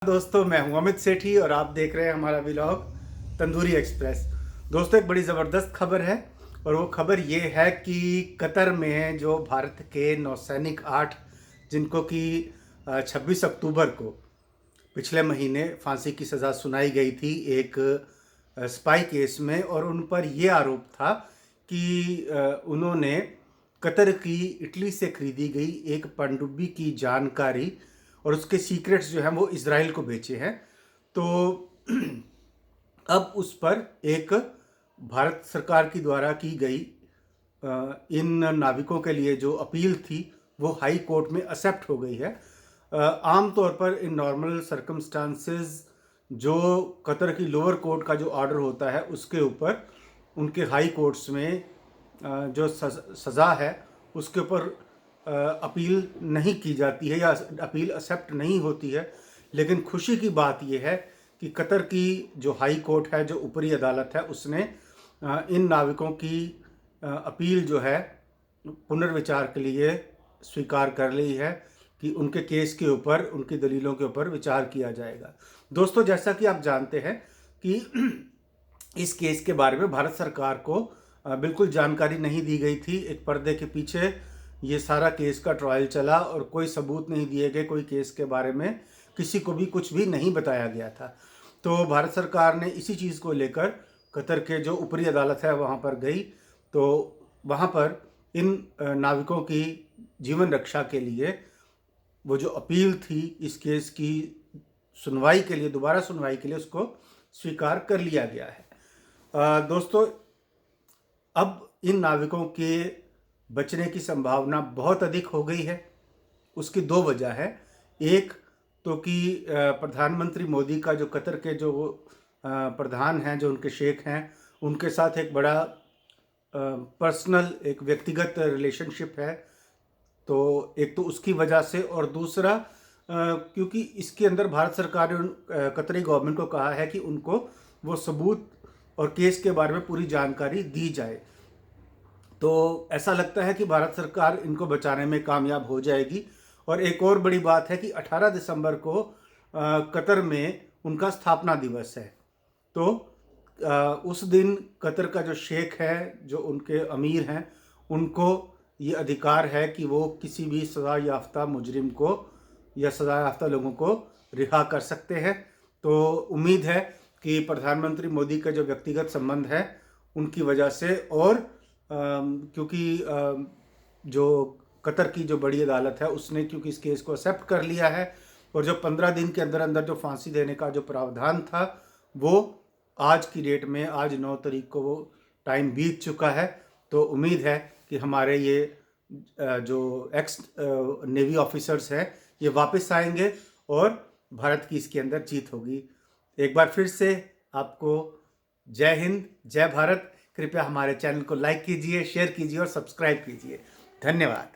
दोस्तों, मैं हूं अमित सेठी और आप देख रहे हैं हमारा व्लॉग तंदूरी एक्सप्रेस। दोस्तों, एक बड़ी ज़बरदस्त खबर है और वो खबर ये है कि कतर में जो भारत के नौसैनिक 8 जिनको कि 26 अक्टूबर को पिछले महीने फांसी की सज़ा सुनाई गई थी एक स्पाई केस में, और उन पर ये आरोप था कि उन्होंने कतर की इटली से खरीदी गई एक पनडुब्बी की जानकारी और उसके सीक्रेट्स जो हैं वो इज़राइल को बेचे हैं। तो अब उस पर एक भारत सरकार की द्वारा की गई इन नाविकों के लिए जो अपील थी वो हाई कोर्ट में एक्सेप्ट हो गई है। आम तौर पर इन नॉर्मल सर्कमस्टांसेस जो कतर की लोअर कोर्ट का जो ऑर्डर होता है उसके ऊपर उनके हाई कोर्ट्स में जो सज़ा है उसके ऊपर अपील नहीं की जाती है या अपील एक्सेप्ट नहीं होती है। लेकिन खुशी की बात यह है कि कतर की जो हाई कोर्ट है, जो ऊपरी अदालत है, उसने इन नाविकों की अपील जो है पुनर्विचार के लिए स्वीकार कर ली है कि उनके केस के ऊपर, उनकी दलीलों के ऊपर विचार किया जाएगा। दोस्तों, जैसा कि आप जानते हैं कि इस केस के बारे में भारत सरकार को बिल्कुल जानकारी नहीं दी गई थी। एक पर्दे के पीछे ये सारा केस का ट्रायल चला और कोई सबूत नहीं दिए गए, कोई केस के बारे में किसी को भी कुछ भी नहीं बताया गया था। तो भारत सरकार ने इसी चीज़ को लेकर कतर के जो ऊपरी अदालत है वहाँ पर गई। तो वहाँ पर इन नाविकों की जीवन रक्षा के लिए वो जो अपील थी इस केस की सुनवाई के लिए, दोबारा सुनवाई के लिए उसको स्वीकार कर लिया गया है। दोस्तों, अब इन नाविकों के बचने की संभावना बहुत अधिक हो गई है। उसकी दो वजह है। एक तो कि प्रधानमंत्री मोदी का जो कतर के जो प्रधान हैं, जो उनके शेख हैं, उनके साथ एक बड़ा पर्सनल, एक व्यक्तिगत रिलेशनशिप है। तो एक तो उसकी वजह से, और दूसरा क्योंकि इसके अंदर भारत सरकार ने कतरी गवर्नमेंट को कहा है कि उनको वो सबूत और केस के बारे में पूरी जानकारी दी जाए। तो ऐसा लगता है कि भारत सरकार इनको बचाने में कामयाब हो जाएगी। और एक और बड़ी बात है कि 18 दिसंबर को कतर में उनका स्थापना दिवस है। तो उस दिन कतर का जो शेख है, जो उनके अमीर हैं, उनको ये अधिकार है कि वो किसी भी सज़ा याफ्ता मुजरिम को या सज़ा याफ्ता लोगों को रिहा कर सकते हैं। तो उम्मीद है कि प्रधानमंत्री मोदी का जो व्यक्तिगत संबंध है उनकी वजह से, और क्योंकि जो कतर की जो बड़ी अदालत है उसने क्योंकि इस केस को एक्सेप्ट कर लिया है, और जो 15 दिन के अंदर अंदर जो फांसी देने का जो प्रावधान था वो आज की डेट में, आज 9 तारीख को वो टाइम बीत चुका है। तो उम्मीद है कि हमारे ये जो एक्स नेवी ऑफिसर्स हैं ये वापस आएंगे और भारत की इसके अंदर जीत होगी। एक बार फिर से आपको जय हिंद, जय भारत। कृपया हमारे चैनल को लाइक कीजिए, शेयर कीजिए और सब्सक्राइब कीजिए। धन्यवाद।